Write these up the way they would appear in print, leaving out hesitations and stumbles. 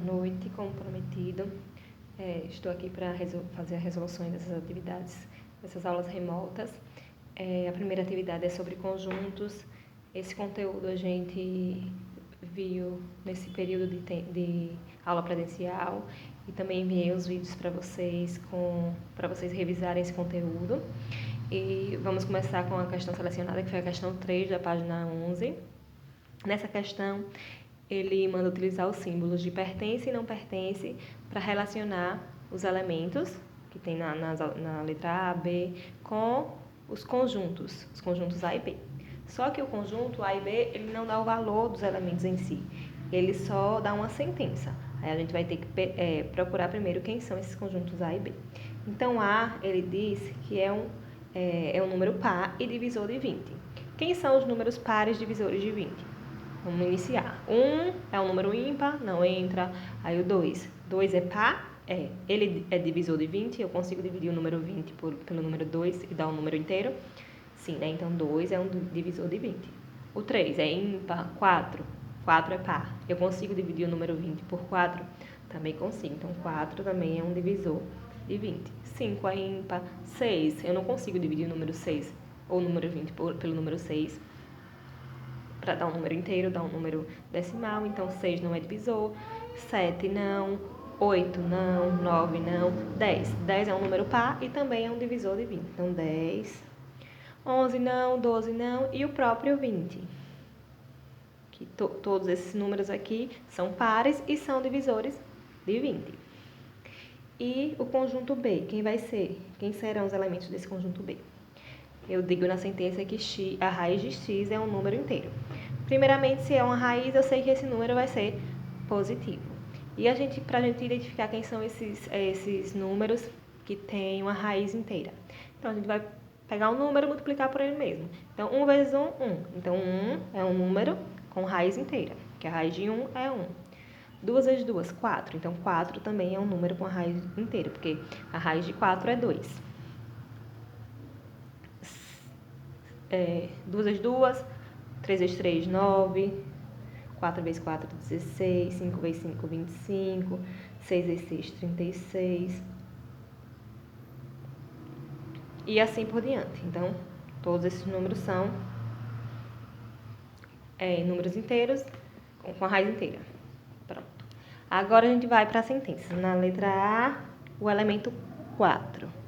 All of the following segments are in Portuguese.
noite, como prometido. Estou aqui para fazer a resolução dessas atividades, dessas aulas remotas. A primeira atividade é sobre conjuntos. Esse conteúdo a gente viu nesse período de aula presencial e também enviei os vídeos para vocês revisarem esse conteúdo. E vamos começar com a questão selecionada, que foi a questão 3 da página 11. Nessa questão, ele manda utilizar os símbolos de pertence e não pertence para relacionar os elementos que tem na letra A, B, com os conjuntos A e B. Só que o conjunto A e B, ele não dá o valor dos elementos em si, ele só dá uma sentença. Aí a gente vai ter que procurar primeiro quem são esses conjuntos A e B. Então, A, ele diz que é um número par e divisor de 20. Quem são os números pares divisores de 20? Vamos iniciar. 1 é um número ímpar, não entra. Aí o 2. 2 é par? Ele é divisor de 20, eu consigo dividir o número 20 pelo número 2 e dar um número inteiro? Sim, né? Então, 2 é um divisor de 20. O 3 é ímpar? 4. 4 é par. Eu consigo dividir o número 20 por 4? Também consigo. Então, 4 também é um divisor de 20. 5 é ímpar. 6, eu não consigo dividir o número 6 ou o número 20 pelo número 6. Para dar um número inteiro, dar um número decimal, então 6 não é divisor, 7 não, 8 não, 9 não, 10. 10 é um número par e também é um divisor de 20. Então, 10, 11 não, 12 não e o próprio 20. Que todos esses números aqui são pares e são divisores de 20. E o conjunto B, quem serão os elementos desse conjunto B? Eu digo na sentença que a raiz de x é um número inteiro. Primeiramente, se é uma raiz, eu sei que esse número vai ser positivo. E para a gente identificar quem são esses números que têm uma raiz inteira. Então, a gente vai pegar um número e multiplicar por ele mesmo. Então, 1 vezes 1, 1. Então, 1 é um número com raiz inteira, que a raiz de 1 é 1. 2 vezes 2, 4. Então, 4 também é um número com a raiz inteira, porque a raiz de 4 é 2. 2 vezes 2, 3 vezes 3, 9, 4 vezes 4, 16, 5 vezes 5, 25, 6 vezes 6, 36, e assim por diante. Então, todos esses números são números inteiros com a raiz inteira. Pronto. Agora a gente vai para a sentença. Na letra A, o elemento 4.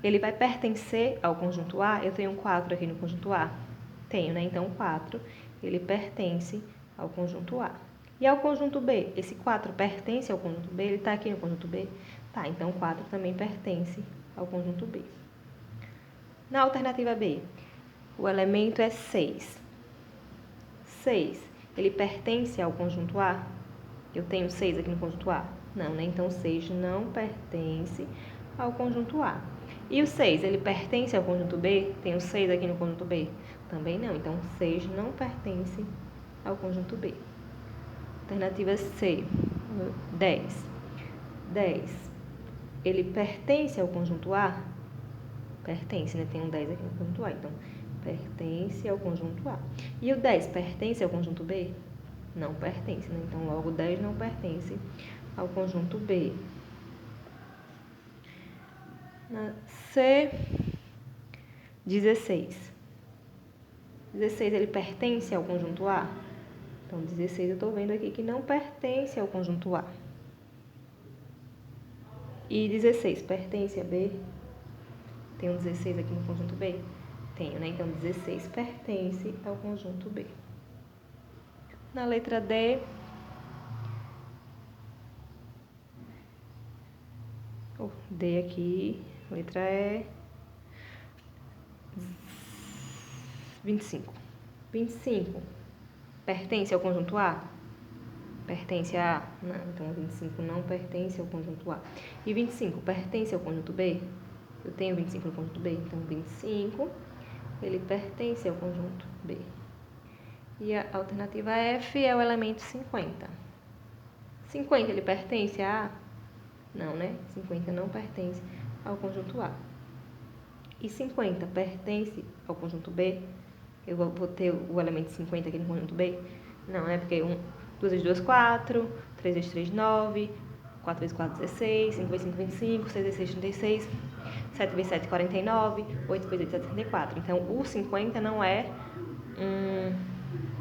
Ele vai pertencer ao conjunto A? Eu tenho um 4 aqui no conjunto A? Tenho, né? Então, 4, ele pertence ao conjunto A. E ao conjunto B? Esse 4 pertence ao conjunto B? Ele está aqui no conjunto B? Tá, então 4 também pertence ao conjunto B. Na alternativa B, o elemento é 6. 6, ele pertence ao conjunto A? Eu tenho 6 aqui no conjunto A? Não, né? Então, 6 não pertence ao conjunto A. E o 6, ele pertence ao conjunto B? Tem o 6 aqui no conjunto B? Também não. Então, 6 não pertence ao conjunto B. Alternativa C, 10. 10, ele pertence ao conjunto A? Pertence, né? Tem um 10 aqui no conjunto A. Então, pertence ao conjunto A. E o 10 pertence ao conjunto B? Não pertence, né? Então, logo, 10 não pertence ao conjunto B. Na C, 16. 16, ele pertence ao conjunto A? Então, 16 eu estou vendo aqui que não pertence ao conjunto A. E 16, pertence a B? Tem um 16 aqui no conjunto B? Tenho, né? Então, 16 pertence ao conjunto B. Na letra D, D aqui, letra E, 25. 25 pertence ao conjunto A? Pertence a A? Não, então 25 não pertence ao conjunto A. E 25 pertence ao conjunto B? Eu tenho 25 no conjunto B, então 25, ele pertence ao conjunto B. E a alternativa F é o elemento 50. 50, ele pertence a A? Não, né? 50 não pertence ao conjunto A. E 50 pertence ao conjunto B? Eu vou ter o elemento 50 aqui no conjunto B? Não, né? Porque 2 vezes 2, 4, 3 vezes 3, 9. 4 vezes 4, 16. 5 vezes 5, 25. 6 vezes 6, 36. 7 vezes 7, 49. 8 vezes 8, 74. Então, o 50 não é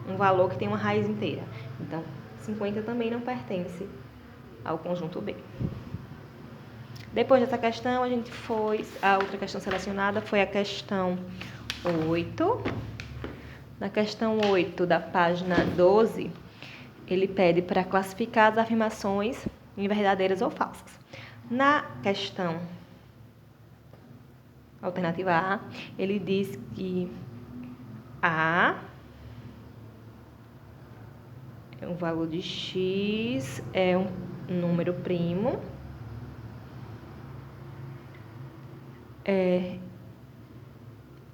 um valor que tem uma raiz inteira. Então, 50 também não pertence ao conjunto B. Depois dessa questão, a outra questão selecionada foi a questão 8. Na questão 8 da página 12, ele pede para classificar as afirmações em verdadeiras ou falsas. Na questão alternativa A, ele diz que A é um valor de X, é um número primo,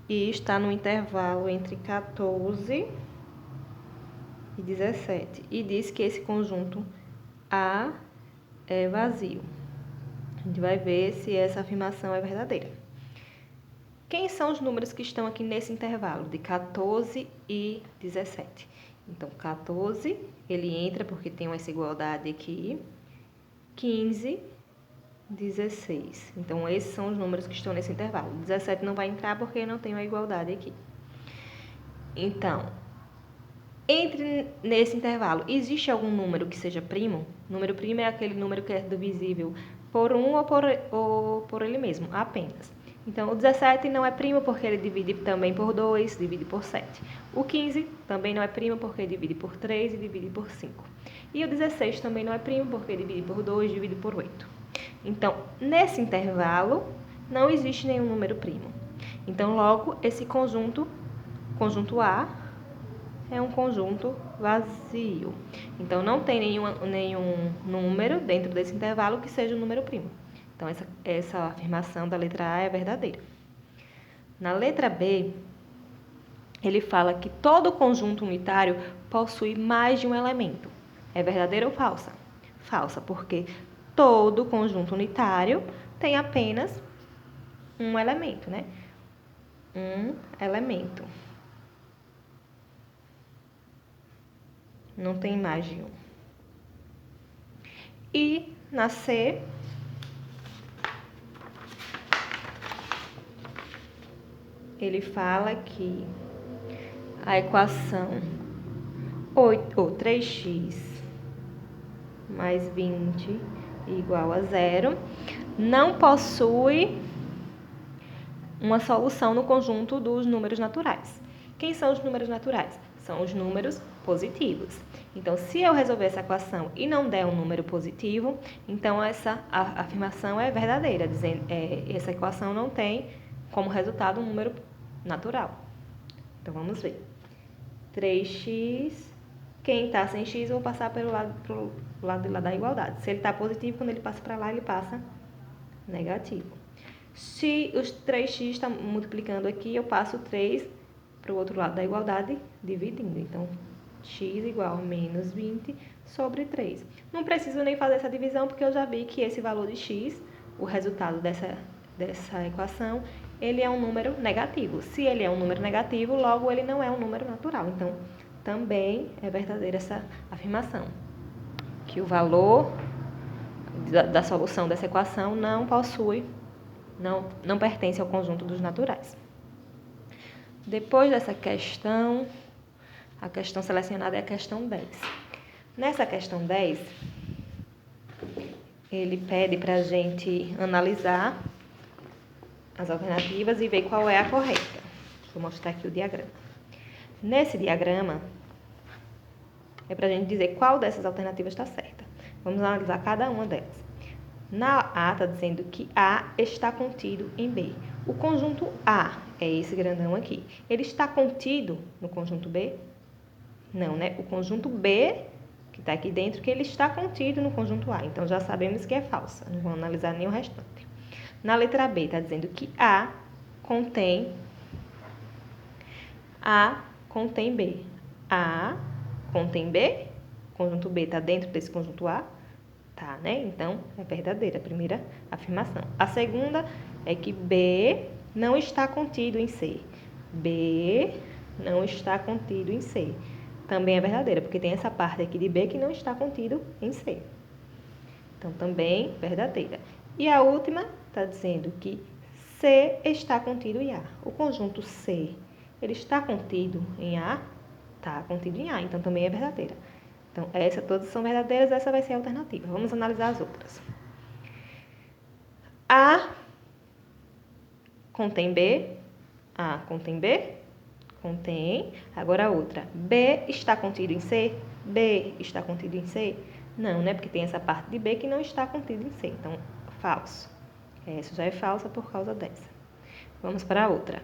e está no intervalo entre 14 e 17. E diz que esse conjunto A é vazio. A gente vai ver se essa afirmação é verdadeira. Quem são os números que estão aqui nesse intervalo de 14 e 17? Então, 14, ele entra porque tem essa igualdade aqui. 15, 16. Então, esses são os números que estão nesse intervalo. 17 não vai entrar porque não tem uma igualdade aqui. Então, nesse intervalo, existe algum número que seja primo? Número primo é aquele número que é divisível por 1 ou por ele mesmo, apenas. Então, o 17 não é primo porque ele divide também por 2, divide por 7. O 15 também não é primo porque divide por 3 e divide por 5. E o 16 também não é primo porque divide por 2 e divide por 8. Então, nesse intervalo, não existe nenhum número primo. Então, logo, esse conjunto A, é um conjunto vazio. Então, não tem nenhum número dentro desse intervalo que seja um número primo. Então, essa afirmação da letra A é verdadeira. Na letra B, ele fala que todo conjunto unitário possui mais de um elemento. É verdadeira ou falsa? Falsa, porque todo conjunto unitário tem apenas um elemento, né? Um elemento. Não tem mais de um. E na C, ele fala que a equação 3x mais 20 igual a 0 não possui uma solução no conjunto dos números naturais. Quem são os números naturais? São os números positivos. Então, se eu resolver essa equação e não der um número positivo, então essa afirmação é verdadeira, dizendo essa equação não tem como resultado um número natural. Então, vamos ver. 3x, quem está sem x, eu vou passar pelo lado de lá da igualdade. Se ele está positivo, quando ele passa para lá, ele passa negativo. Se os 3x está multiplicando aqui, eu passo 3 para o outro lado da igualdade, dividindo. Então, x igual a menos 20 sobre 3. Não preciso nem fazer essa divisão, porque eu já vi que esse valor de x, o resultado dessa equação, ele é um número negativo. Se ele é um número negativo, logo ele não é um número natural. Então, também é verdadeira essa afirmação, que o valor da solução dessa equação não pertence ao conjunto dos naturais. Depois dessa questão, a questão selecionada é a questão 10. Nessa questão 10, ele pede para a gente analisar as alternativas e ver qual é a correta. Vou mostrar aqui o diagrama. Nesse diagrama, é para a gente dizer qual dessas alternativas está certa. Vamos analisar cada uma delas. Na A está dizendo que A está contido em B. O conjunto A é esse grandão aqui. Ele está contido no conjunto B? Não, né? O conjunto B, que está aqui dentro, que ele está contido no conjunto A. Então, já sabemos que é falsa. Não vamos analisar nem o restante. Na letra B, está dizendo que A contém B. A contém B? O conjunto B está dentro desse conjunto A? Tá, né? Então, é verdadeira a primeira afirmação. A segunda é que B não está contido em C. B não está contido em C. também é verdadeira, porque tem essa parte aqui de B que não está contido em C. Então, também verdadeira. E a última está dizendo que C está contido em A. O conjunto C, ele está contido em A? Está contido em A, então também é verdadeira. Então, essas todas são verdadeiras, essa vai ser a alternativa. Vamos analisar as outras. A contém B? A contém B? Contém. Agora a outra. B está contido em C? B está contido em C? Não, né? Porque tem essa parte de B que não está contido em C. Então, falso. Essa já é falsa por causa dessa. Vamos para a outra.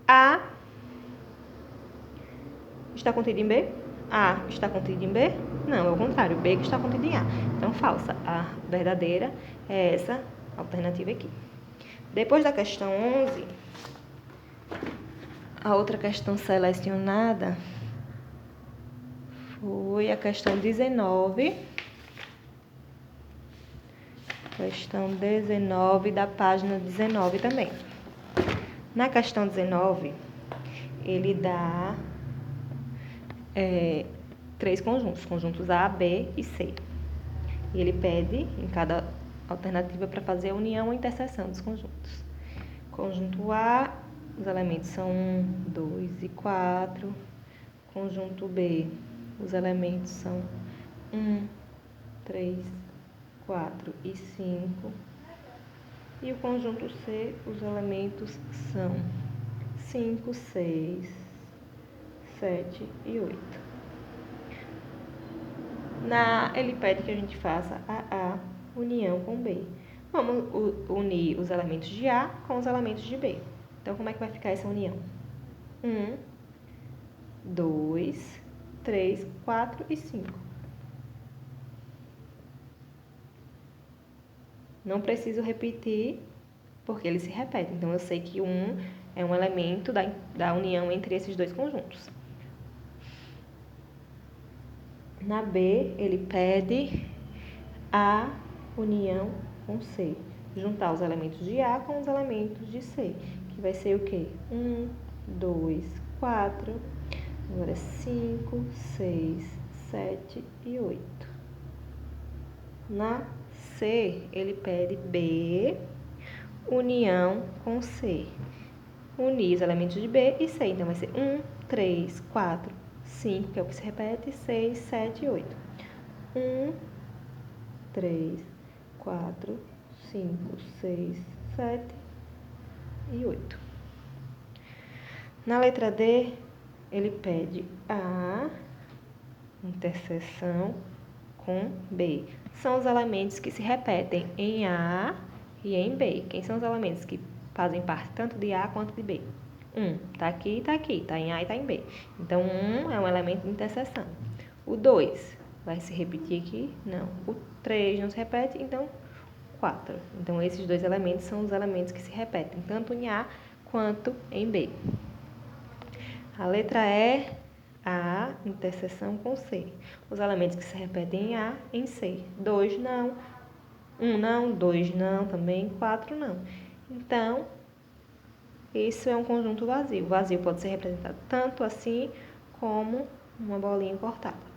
A está contido em B? A está contido em B? Não, é o contrário. B que está contido em A. Então, falsa. A verdadeira é essa alternativa aqui. Depois da questão 11, a outra questão selecionada foi a questão 19. Questão 19 da página 19 também. Na questão 19, ele dá 3 conjuntos A, B e C. E ele pede em cada alternativa para fazer a união ou interseção dos conjuntos. Conjunto A, os elementos são 1, 2 e 4. Conjunto B, os elementos são 1, 3, 4 e 5. E o conjunto C, os elementos são 5, 6, 7 e 8. Ele pede que a gente faça a união com B. Vamos unir os elementos de A com os elementos de B. Então, como é que vai ficar essa união? 1, 2, 3, 4 e 5. Não preciso repetir, porque eles se repetem. Então, eu sei que 1 é um elemento da união entre esses dois conjuntos. Na B, ele pede a união com C. Juntar os elementos de A com os elementos de C. Que vai ser o quê? 1, 2, 4. Agora 5, 6, 7 e 8. Na C, ele pede B, união com C. Unir os elementos de B e C. Então, vai ser 1, 3, 4, 5, que é o que se repete, 6, 7 e 8. 1, 3, 4, 5, 6, 7 e 8. Na letra D, ele pede A, interseção com B. São os elementos que se repetem em A e em B. Quem são os elementos que fazem parte tanto de A quanto de B? 1 está aqui e está aqui, está em A e está em B. Então, 1 é um elemento de interseção. O 2 vai se repetir aqui? Não. O 3 não se repete, então 4. Então, esses dois elementos são os elementos que se repetem, tanto em A quanto em B. A letra E, A, interseção com C. Os elementos que se repetem em A, em C. 2 não, 1 não, 2 não, também 4 não. Então, isso é um conjunto vazio. O vazio pode ser representado tanto assim como uma bolinha cortada.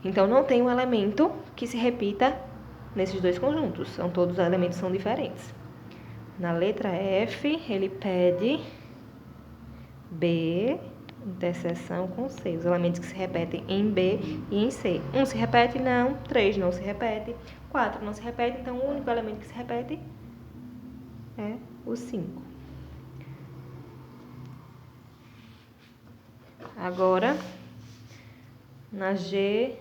Então, não tem um elemento que se repita nesses dois conjuntos. Todos os elementos são diferentes. Na letra F, ele pede B, interseção com C. Os elementos que se repetem em B e em C. 1 se repete? Não. 3 não se repete. 4 não se repete. Então, o único elemento que se repete é o 5. Agora, na G,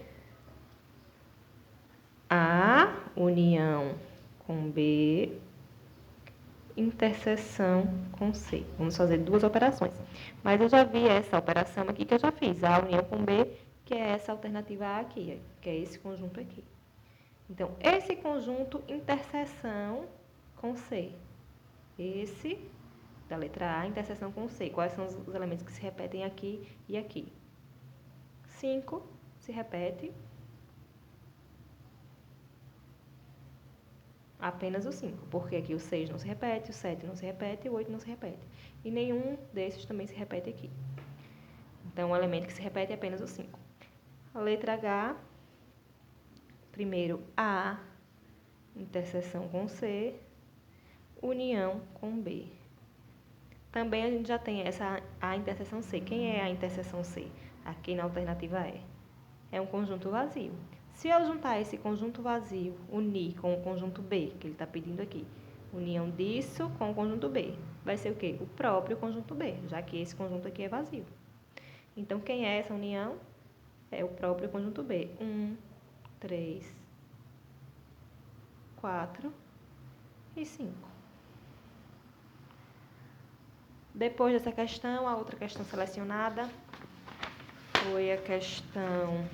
A, união com B, interseção com C. Vamos fazer duas operações. Mas eu já vi essa operação aqui que eu já fiz, A união com B, que é essa alternativa A aqui, que é esse conjunto aqui. Então, esse conjunto interseção com C. Esse, da letra A, interseção com C. Quais são os elementos que se repetem aqui e aqui? 5 se repete. Apenas o 5, porque aqui o 6 não se repete, o 7 não se repete e o 8 não se repete. E nenhum desses também se repete aqui. Então, o elemento que se repete é apenas o 5. A letra H, primeiro A, interseção com C, união com B. Também a gente já tem essa A interseção C. Quem é a interseção C? Aqui na alternativa E. É um conjunto vazio. Se eu juntar esse conjunto vazio, unir com o conjunto B, que ele está pedindo aqui, união disso com o conjunto B, vai ser o quê? O próprio conjunto B, já que esse conjunto aqui é vazio. Então, quem é essa união? É o próprio conjunto B. 1, 3, 4 e 5. Depois dessa questão, a outra questão selecionada foi a questão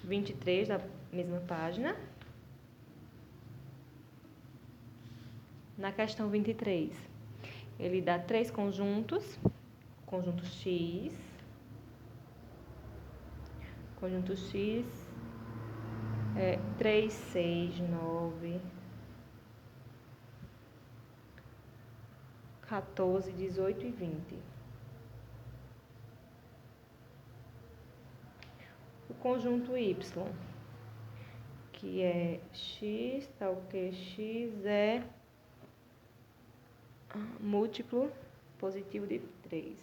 23 da mesma página. Na questão 23, ele dá 3 conjuntos, conjunto X, conjunto X, 3, 6, 9, 14, 18 e 20. O conjunto Y, que é X, tal que X é múltiplo positivo de 3.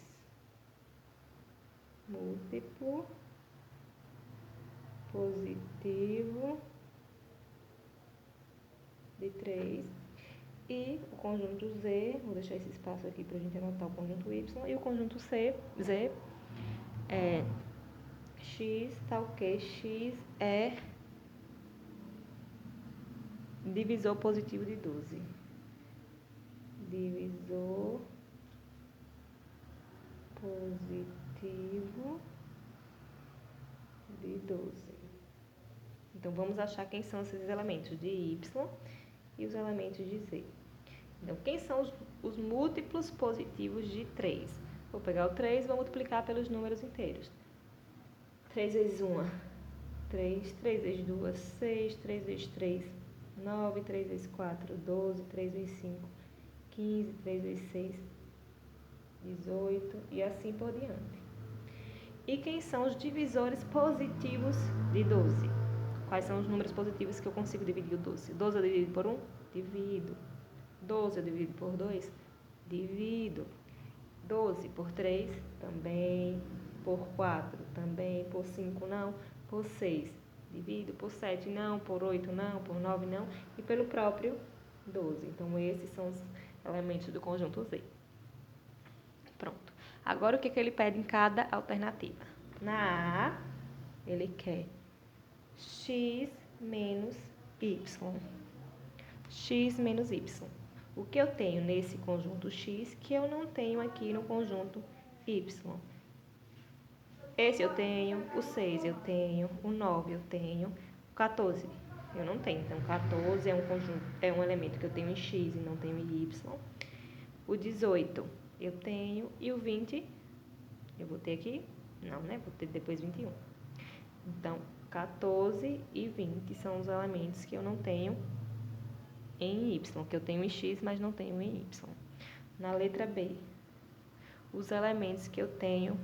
Múltiplo positivo de 3. E o conjunto Z, vou deixar esse espaço aqui para a gente anotar o conjunto Y. E o conjunto Z é X, tal que X é divisor positivo de 12. Divisor positivo de 12. Então, vamos achar quem são esses elementos de Y e os elementos de Z. Então, quem são os múltiplos positivos de 3? Vou pegar o 3 e vou multiplicar pelos números inteiros. 3 vezes 1, 3. 3 vezes 2, 6. 3 vezes 3, 9. 3 vezes 4, 12. 3 vezes 5, 15. 3 vezes 6, 18. E assim por diante. E quem são os divisores positivos de 12? Quais são os números positivos que eu consigo dividir o 12? 12 eu divido por 1? Divido. 12 eu divido por 2? Divido. 12 por 3? Também. Por 4? Também. Por 5? Não. Por 6? Divido. Por 7? Não. Por 8? Não. Por 9? Não. E pelo próprio 12. Então, esses são os elementos do conjunto Z. Pronto. Agora, o que ele pede em cada alternativa? Na A, ele quer X menos Y. X menos Y. O que eu tenho nesse conjunto X que eu não tenho aqui no conjunto Y? Esse eu tenho, o 6 eu tenho, o 9 eu tenho, o 14 eu não tenho. Então, 14 é um conjunto, é um elemento que eu tenho em X e não tenho em Y. O 18 eu tenho e o 20 eu vou ter aqui? Não, né? Vou ter depois 21. Então, 14 e 20 são os elementos que eu não tenho em Y, que eu tenho em X, mas não tenho em Y. Na letra B, os elementos que eu tenho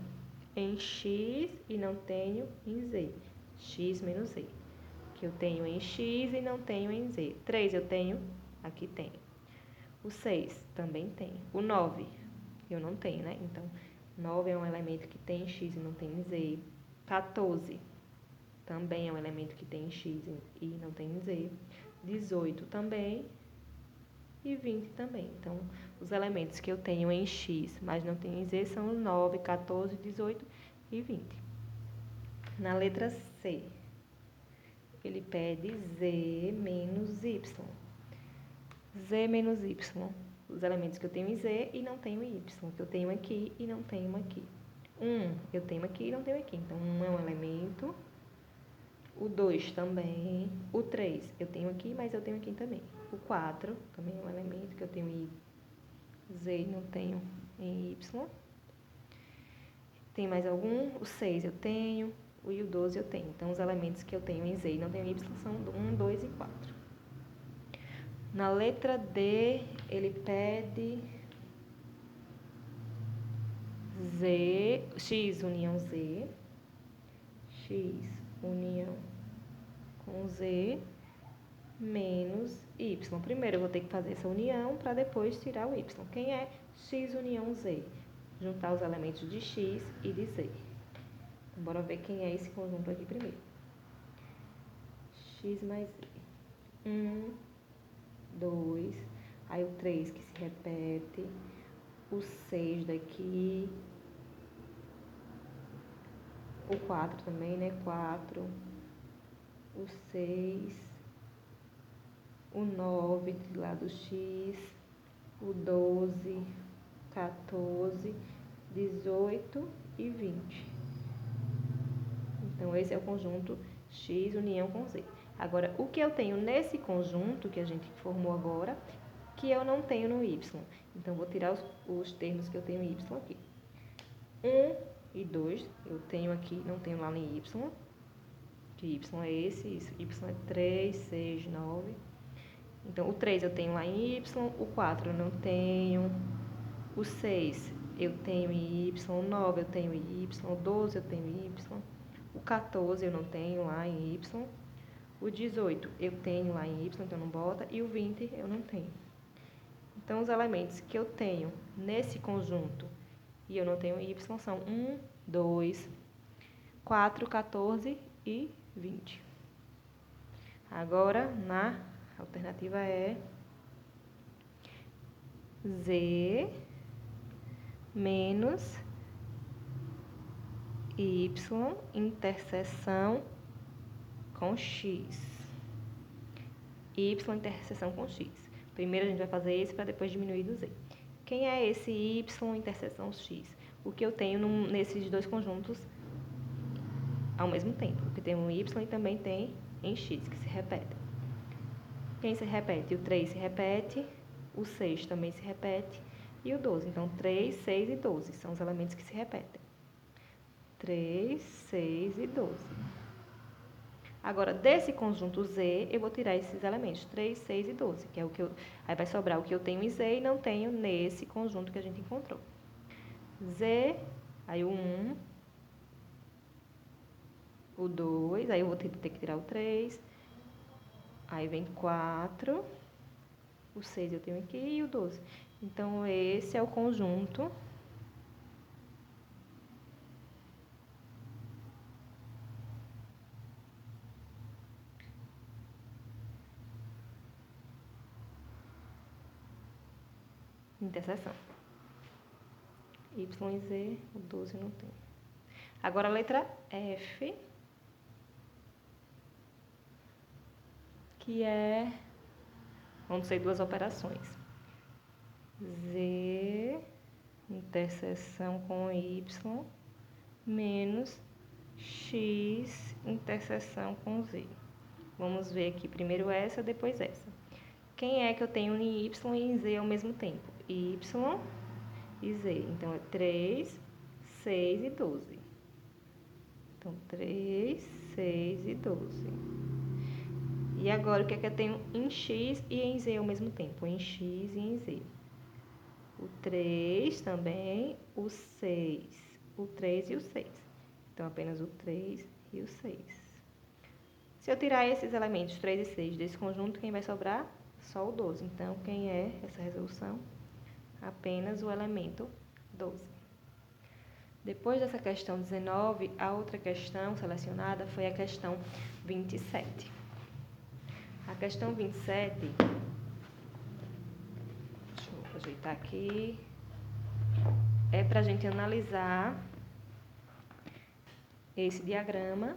em X e não tenho em Z. X menos Z. Que eu tenho em X e não tenho em Z. 3 eu tenho, aqui tenho. O 6 também tenho. O 9 eu não tenho, né? Então, 9 é um elemento que tem em X e não tem em Z. 14 também é um elemento que tem em X e não tem em Z. 18 também. E 20 também. Então, os elementos que eu tenho em X, mas não tenho em Z, são os 9, 14, 18 e 20. Na letra C, ele pede Z menos Y. Z menos Y. Os elementos que eu tenho em Z e não tenho em Y. Que eu tenho aqui e não tenho aqui. 1 eu tenho aqui e não tenho aqui. Então, 1 é um elemento. O 2 também. O 3 eu tenho aqui, mas eu tenho aqui também. O 4 também é um elemento que eu tenho em Z e não tenho em Y. Tem mais algum? O 6 eu tenho. E o 12 eu tenho. Então, os elementos que eu tenho em Z e não tenho em Y são 1, 2 e 4. Na letra D, ele pede X união Z, X união com Z, menos Y. Primeiro eu vou ter que fazer essa união para depois tirar o Y. Quem é X união Z? Juntar os elementos de X e de Z. Então, bora ver quem é esse conjunto aqui primeiro. X mais Z. 1, 2, aí o 3 que se repete, o 6 daqui, o 4 também, né? 4, o 6, o 9 lá do X, o 12, 14, 18 e 20. Então, esse é o conjunto X união com Z. Agora, o que eu tenho nesse conjunto que a gente formou agora, que eu não tenho no Y. Então, vou tirar os termos que eu tenho em Y aqui. 1 e 2, eu tenho aqui, não tenho lá em Y. Que Y é esse, Y é 3, 6, 9. Então, o 3 eu tenho lá em Y, o 4 eu não tenho, o 6 eu tenho em Y, o 9 eu tenho em Y, o 12 eu tenho em Y, o 14 eu não tenho lá em Y, o 18 eu tenho lá em Y, então não bota, e o 20 eu não tenho. Então, os elementos que eu tenho nesse conjunto e eu não tenho Y são 1, 2, 4, 14 e 20. Agora, na alternativa é Z menos Y interseção com X. Y interseção com X. Primeiro a gente vai fazer esse para depois diminuir do Z. Quem é esse Y interseção X? O que eu tenho nesses dois conjuntos ao mesmo tempo. Porque tem um Y e também tem em X, que se repetem. Quem se repete? O 3 se repete, o 6 também se repete e o 12. Então, 3, 6 e 12 são os elementos que se repetem. 3, 6 e 12. Agora, desse conjunto Z, eu vou tirar esses elementos, 3, 6 e 12, que é o que eu... Aí vai sobrar o que eu tenho em Z e não tenho nesse conjunto que a gente encontrou. Z, aí o 1, o 2, aí eu vou ter que tirar o 3, aí vem 4, o 6 eu tenho aqui e o 12. Então, esse é o conjunto interseção. Y e Z, o 12 não tem. Agora a letra F, que é... Vão ser duas operações. Z interseção com Y menos X interseção com Z. Vamos ver aqui primeiro essa, depois essa. Quem é que eu tenho em Y e em Z ao mesmo tempo? Y e Z. Então, é 3, 6 e 12. Então, 3, 6 e 12. E agora, o que é que eu tenho em X e em Z ao mesmo tempo? Em X e em Z. O 3 também, o 6. O 3 e o 6. Então, apenas o 3 e o 6. Se eu tirar esses elementos, 3 e 6, desse conjunto, quem vai sobrar? Só o 12. Então, quem é essa resolução? Apenas o elemento 12. Depois dessa questão 19, a outra questão selecionada foi a questão 27. A questão 27, deixa eu ajeitar aqui, é para a gente analisar esse diagrama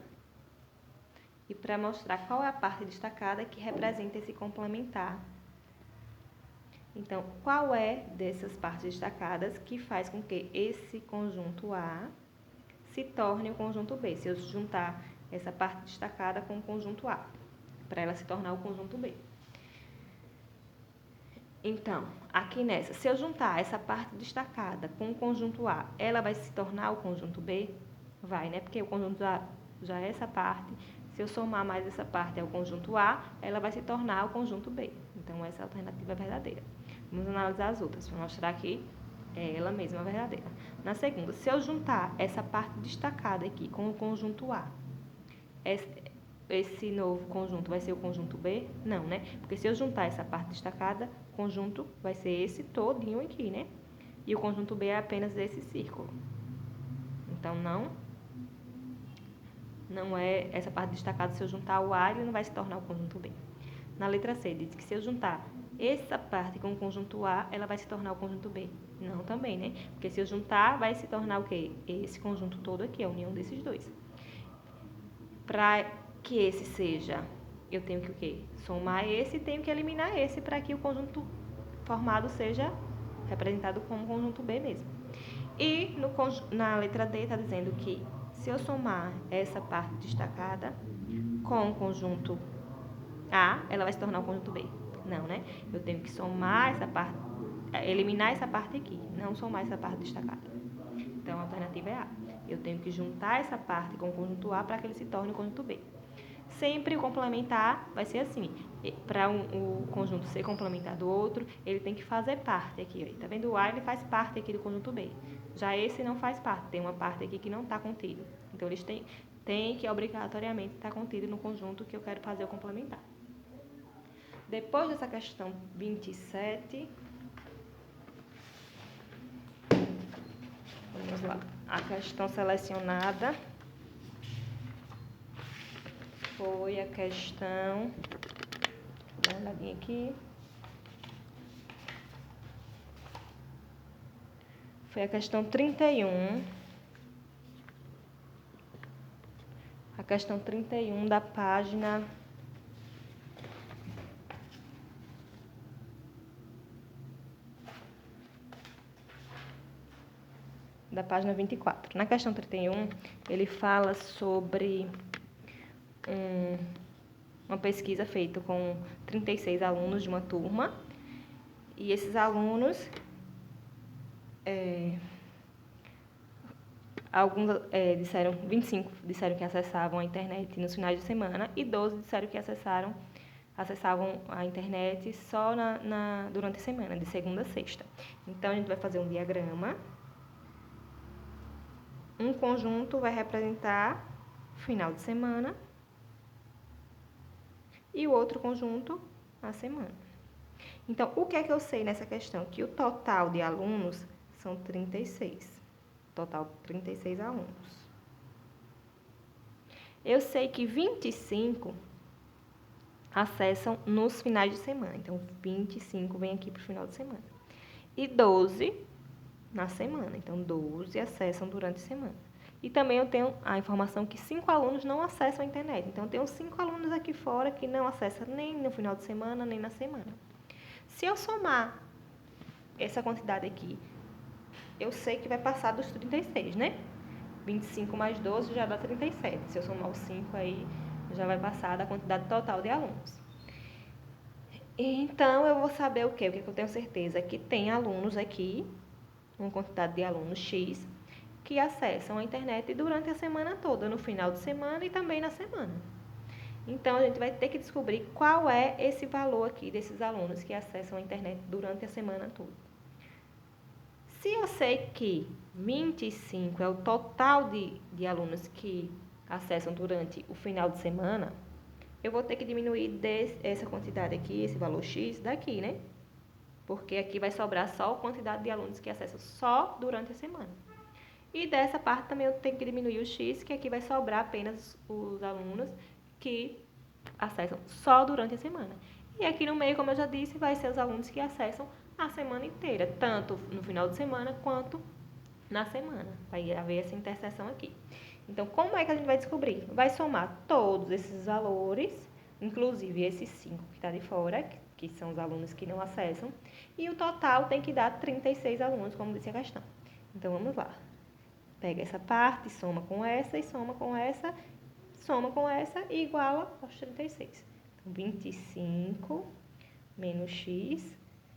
e para mostrar qual é a parte destacada que representa esse complementar. Então, qual é dessas partes destacadas que faz com que esse conjunto A se torne o conjunto B? Se eu juntar essa parte destacada com o conjunto A, para ela se tornar o conjunto B. Então, aqui nessa, se eu juntar essa parte destacada com o conjunto A, ela vai se tornar o conjunto B? Vai, né? Porque o conjunto A já é essa parte. Se eu somar mais essa parte ao conjunto A, ela vai se tornar o conjunto B. Então, essa alternativa é verdadeira. Vamos analisar as outras. Vou mostrar aqui É ela mesma, a verdadeira. Na segunda, se eu juntar essa parte destacada aqui com o conjunto A, esse novo conjunto vai ser o conjunto B? Não, né? Porque se eu juntar essa parte destacada, o conjunto vai ser esse todinho aqui, né? E o conjunto B é apenas esse círculo. Então, não é essa parte destacada. Se eu juntar o A, ele não vai se tornar o conjunto B. Na letra C, diz que se eu juntar essa parte com o conjunto A, ela vai se tornar o conjunto B. Não também, né? Porque se eu juntar, vai se tornar o quê? Esse conjunto todo aqui, a união desses dois. Para que esse seja, eu tenho que o quê? Somar esse e tenho que eliminar esse para que o conjunto formado seja representado como conjunto B mesmo. E na letra D está dizendo que se eu somar essa parte destacada com o conjunto A, ela vai se tornar o conjunto B. Não, né? Eu tenho que somar essa parte, eliminar essa parte aqui, não somar essa parte destacada. Então, a alternativa é A. Eu tenho que juntar essa parte com o conjunto A para que ele se torne o conjunto B. Sempre o complementar vai ser assim. Para o conjunto ser complementar do outro, ele tem que fazer parte aqui. Ó. Tá vendo? O A ele faz parte aqui do conjunto B. Já esse não faz parte. Tem uma parte aqui que não está contido. Então, eles têm que obrigatoriamente estar contido no conjunto que eu quero fazer o complementar. Depois dessa questão 27, vamos lá. A questão selecionada foi a questão, dá uma olhadinha aqui, foi a questão 31, a questão 31 da página 24. Na questão 31, ele fala sobre uma pesquisa feita com 36 alunos de uma turma, e esses alunos, alguns disseram, 25 disseram que acessavam a internet nos finais de semana, e 12 disseram que acessavam a internet só durante a semana, de segunda a sexta. Então, a gente vai fazer um diagrama. Um conjunto vai representar final de semana e o outro conjunto a semana. Então, o que é que eu sei nessa questão? Que o total de alunos são 36. Total 36 alunos. Eu sei que 25 acessam nos finais de semana. Então, 25 vem aqui para o final de semana. E 12 na semana. Então, 12 acessam durante a semana. E também eu tenho a informação que 5 alunos não acessam a internet. Então, eu tenho 5 alunos aqui fora que não acessam nem no final de semana, nem na semana. Se eu somar essa quantidade aqui, eu sei que vai passar dos 36, né? 25 mais 12 já dá 37. Se eu somar os 5 aí, já vai passar da quantidade total de alunos. Então, eu vou saber o quê? O que eu tenho certeza? Que tem alunos aqui, uma quantidade de alunos X, que acessam a internet durante a semana toda, no final de semana e também na semana. Então, a gente vai ter que descobrir qual é esse valor aqui desses alunos que acessam a internet durante a semana toda. Se eu sei que 25 é o total de alunos que acessam durante o final de semana, eu vou ter que diminuir essa quantidade aqui, esse valor X, daqui, né? Porque aqui vai sobrar só a quantidade de alunos que acessam só durante a semana. E dessa parte também eu tenho que diminuir o X, que aqui vai sobrar apenas os alunos que acessam só durante a semana. E aqui no meio, como eu já disse, vai ser os alunos que acessam a semana inteira, tanto no final de semana quanto na semana. Vai haver essa interseção aqui. Então, como é que a gente vai descobrir? Vai somar todos esses valores, inclusive esses 5 que está de fora, que são os alunos que não acessam, e o total tem que dar 36 alunos, como disse a questão. Então, vamos lá. Pega essa parte, soma com essa, e soma com essa, soma com essa, e iguala aos 36. Então, 25 menos x,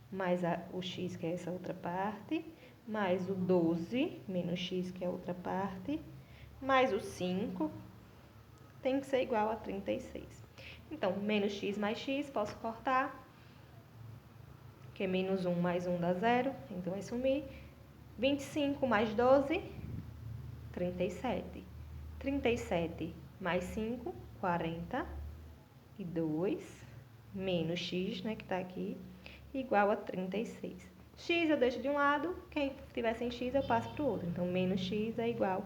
mais o x, que é essa outra parte, mais o 12 menos x, que é a outra parte, mais o 5, tem que ser igual a 36. Então, menos x mais x, posso cortar, que é menos 1 mais 1 dá 0, então vai sumir. 25 mais 12, 37. 37 mais 5, 42, menos x, né, que está aqui, igual a 36. X eu deixo de um lado, quem tiver sem x eu passo para o outro. Então, menos x é igual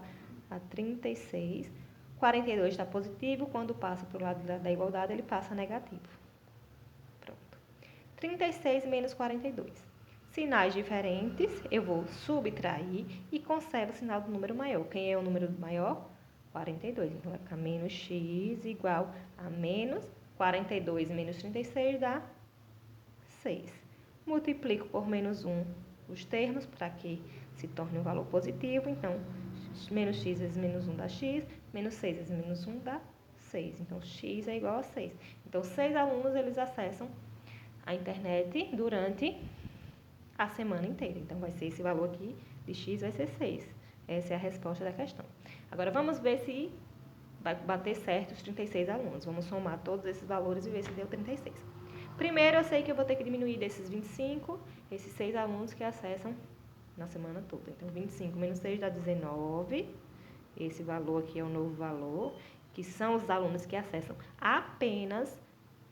a 36. 42 está positivo, quando passa para o lado da igualdade, ele passa negativo. Pronto. 36 menos 42. Sinais diferentes, eu vou subtrair e conservo o sinal do número maior. Quem é o número maior? 42. Então, vai ficar menos x igual a menos 42 menos 36 dá 6. Multiplico por menos 1 os termos para que se torne um valor positivo. Então, menos x vezes menos 1 dá x, menos 6 vezes menos 1 dá 6. Então, x é igual a 6. Então, 6 alunos, eles acessam a internet durante a semana inteira. Então, vai ser esse valor aqui de x vai ser 6. Essa é a resposta da questão. Agora, vamos ver se vai bater certo os 36 alunos. Vamos somar todos esses valores e ver se deu 36. Primeiro, eu sei que eu vou ter que diminuir desses 25, esses 6 alunos que acessam na semana toda. Então, 25 menos 6 dá 19. Esse valor aqui é o novo valor, que são os alunos que acessam apenas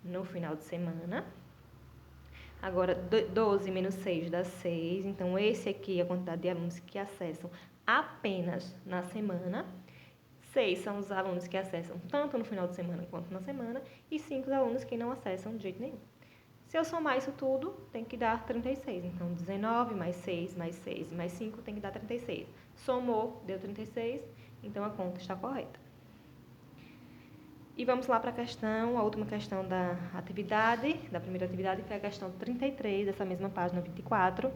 no final de semana. Agora, 12 menos 6 dá 6. Então, esse aqui é a quantidade de alunos que acessam apenas na semana. 6 são os alunos que acessam tanto no final de semana quanto na semana. E 5 os alunos que não acessam de jeito nenhum. Se eu somar isso tudo, tem que dar 36. Então, 19 mais 6 mais 6 mais 5 tem que dar 36. Somou, deu 36. Então, a conta está correta. E vamos lá para a última questão da atividade, da primeira atividade, que é a questão 33, dessa mesma página 24.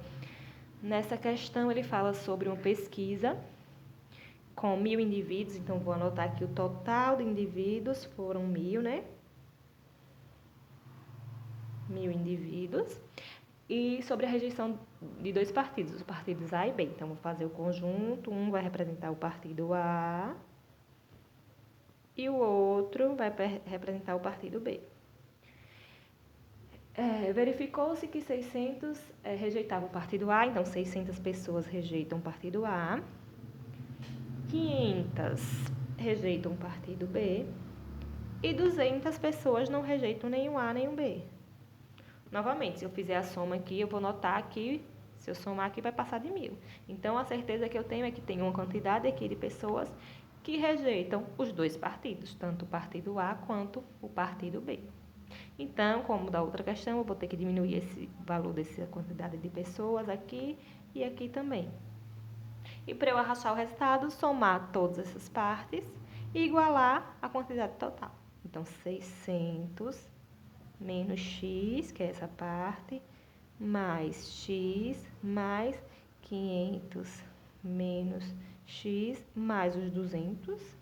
Nessa questão, ele fala sobre uma pesquisa com 1.000 indivíduos. Então, vou anotar aqui o total de indivíduos, foram 1.000, né? 1.000 indivíduos. E sobre a rejeição de 2 partidos, os partidos A e B. Então, vou fazer o conjunto, um vai representar o partido A e o outro vai representar o partido B. Verificou-se que 600 rejeitavam o partido A, então 600 pessoas rejeitam o partido A, 500 rejeitam o partido B e 200 pessoas não rejeitam nenhum A nem o B. Novamente, se eu fizer a soma aqui, eu vou notar que, se eu somar aqui, vai passar de 1.000. Então, a certeza que eu tenho é que tem uma quantidade aqui de pessoas que rejeitam os 2 partidos, tanto o partido A quanto o partido B. Então, como da outra questão, eu vou ter que diminuir esse valor dessa quantidade de pessoas aqui e aqui também. E para eu achar o resultado, somar todas essas partes e igualar a quantidade total. Então, 600 menos x, que é essa parte, mais x, mais 500 menos x, mais os 200,